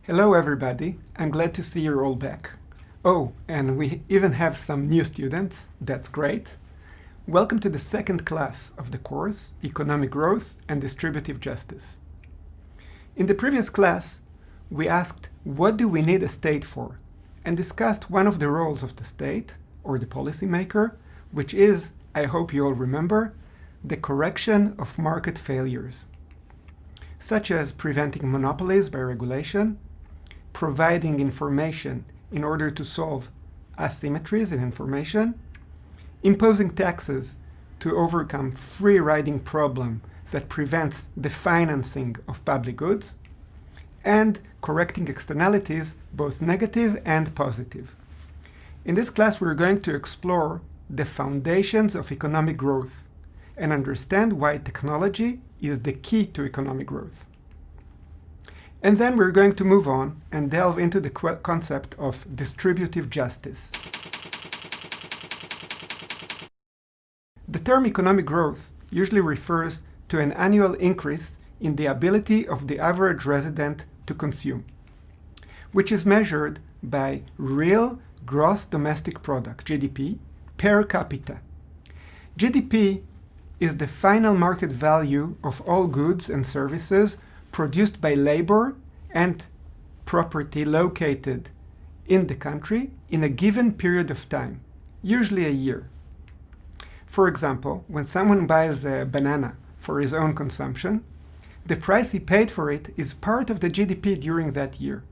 Hello everybody, I'm glad to see you're all back. Oh, and we even have some new students, that's great. Welcome to the second class of the course, Economic Growth and Distributive Justice. In the previous class, we asked what do we need a state for, and discussed one of the roles of the state, or the policymaker, which is, I hope you all remember, the correction of market failures, such as preventing monopolies by regulation, providing information in order to solve asymmetries in information, imposing taxes to overcome free riding problem that prevents the financing of public goods, and correcting externalities, both negative and positive. In this class, we're going to explore the foundations of economic growth and understand why technology is the key to economic growth. And then we're going to move on and delve into the concept of distributive justice. The term economic growth usually refers to an annual increase in the ability of the average resident to consume, which is measured by real gross domestic product, GDP, per capita. GDP is the final market value of all goods and services produced by labor and property located in the country in a given period of time, usually a year. For example, when someone buys a banana for his own consumption, the price he paid for it is part of the GDP during that year.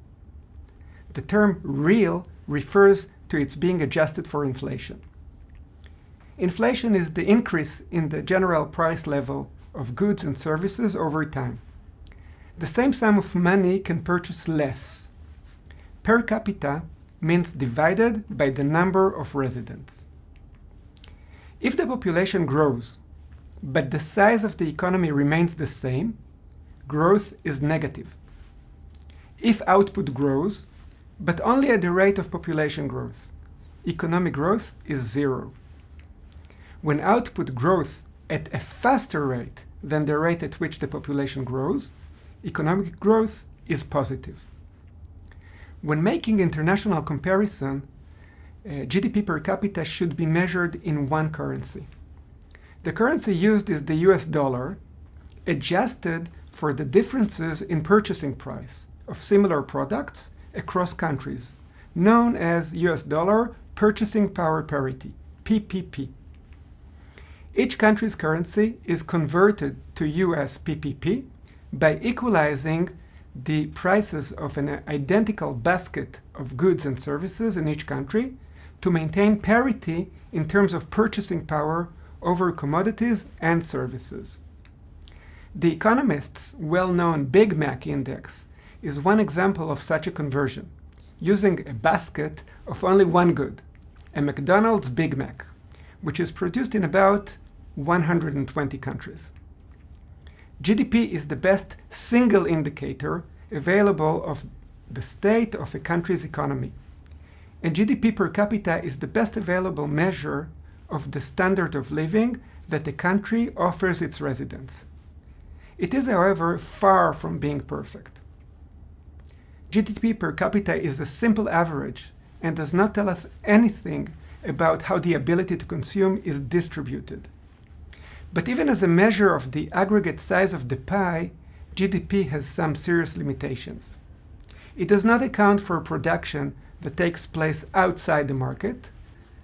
The term real refers to its being adjusted for inflation. Inflation is the increase in the general price level of goods and services over time. The same sum of money can purchase less. Per capita means divided by the number of residents. If the population grows, but the size of the economy remains the same, growth is negative. If output grows, but only at the rate of population growth, economic growth is zero. When output grows at a faster rate than the rate at which the population grows, economic growth is positive. When making international comparison, GDP per capita should be measured in one currency. The currency used is the US dollar, adjusted for the differences in purchasing price of similar products across countries, known as US dollar purchasing power parity, PPP. Each country's currency is converted to US PPP by equalizing the prices of an identical basket of goods and services in each country to maintain parity in terms of purchasing power over commodities and services. The Economist's well-known Big Mac index is one example of such a conversion, using a basket of only one good, a McDonald's Big Mac, which is produced in about 120 countries. GDP is the best single indicator available of the state of a country's economy, and GDP per capita is the best available measure of the standard of living that the country offers its residents. It is, however, far from being perfect. GDP per capita is a simple average and does not tell us anything about how the ability to consume is distributed. But even as a measure of the aggregate size of the pie, GDP has some serious limitations. It does not account for production that takes place outside the market,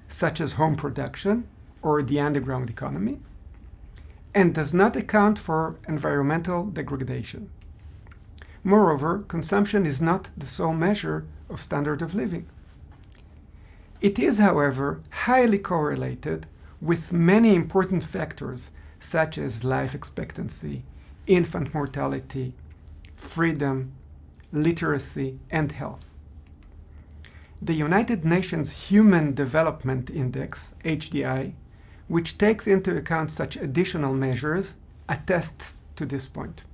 such as home production or the underground economy, and does not account for environmental degradation. Moreover, consumption is not the sole measure of standard of living. It is, however, highly correlated with many important factors such as life expectancy, infant mortality, freedom, literacy, and health. The United Nations Human Development Index, HDI, which takes into account such additional measures, attests to this point.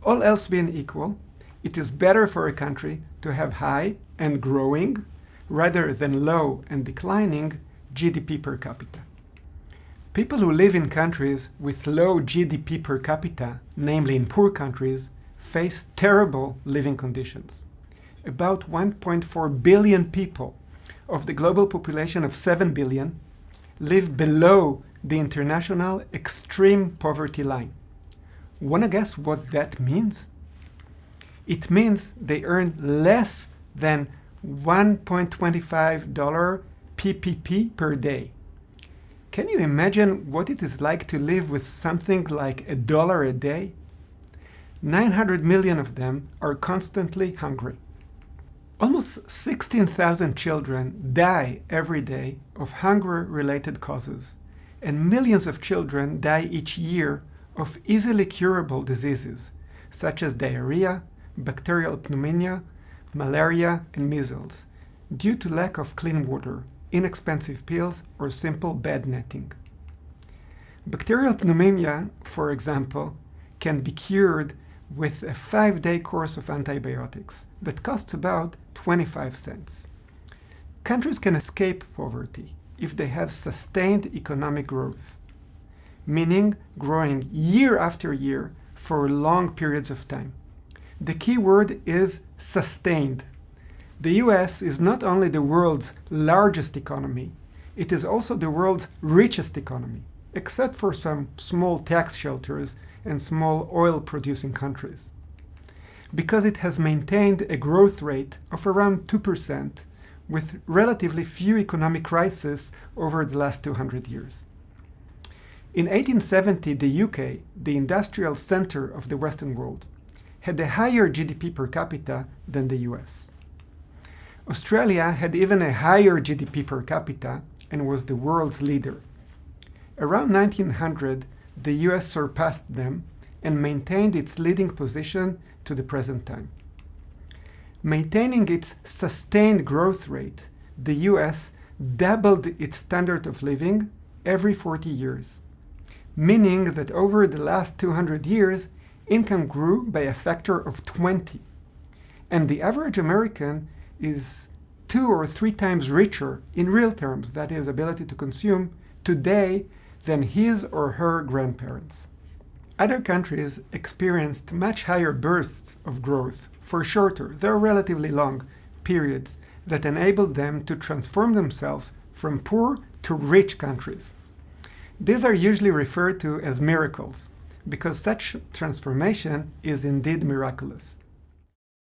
All else being equal, it is better for a country to have high and growing, rather than low and declining, GDP per capita. People who live in countries with low GDP per capita, namely in poor countries, face terrible living conditions. About 1.4 billion people of the global population of 7 billion live below the international extreme poverty line. Wanna guess what that means? It means they earn less than $1.25 PPP per day. Can you imagine what it is like to live with something like $1 a day? 900 million of them are constantly hungry. Almost 16,000 children die every day of hunger-related causes, and millions of children die each year of easily curable diseases, such as diarrhea, bacterial pneumonia, malaria, and measles, due to lack of clean water, inexpensive pills, or simple bed netting. Bacterial pneumonia, for example, can be cured with a 5-day course of antibiotics that costs about 25 cents. Countries can escape poverty if they have sustained economic growth, meaning growing year after year for long periods of time. The key word is sustained. The US is not only the world's largest economy, it is also the world's richest economy, except for some small tax shelters and small oil-producing countries, because it has maintained a growth rate of around 2% with relatively few economic crises over the last 200 years. In 1870, the UK, the industrial center of the Western world, had a higher GDP per capita than the US. Australia had even a higher GDP per capita and was the world's leader. Around 1900, the US surpassed them and maintained its leading position to the present time. Maintaining its sustained growth rate, the US doubled its standard of living every 40 years, meaning that over the last 200 years, income grew by a factor of 20, and the average American is 2 or 3 times richer in real terms, that is, ability to consume, today than his or her grandparents. Other countries experienced much higher bursts of growth for shorter, though relatively long, periods that enabled them to transform themselves from poor to rich countries. These are usually referred to as miracles, because such transformation is indeed miraculous.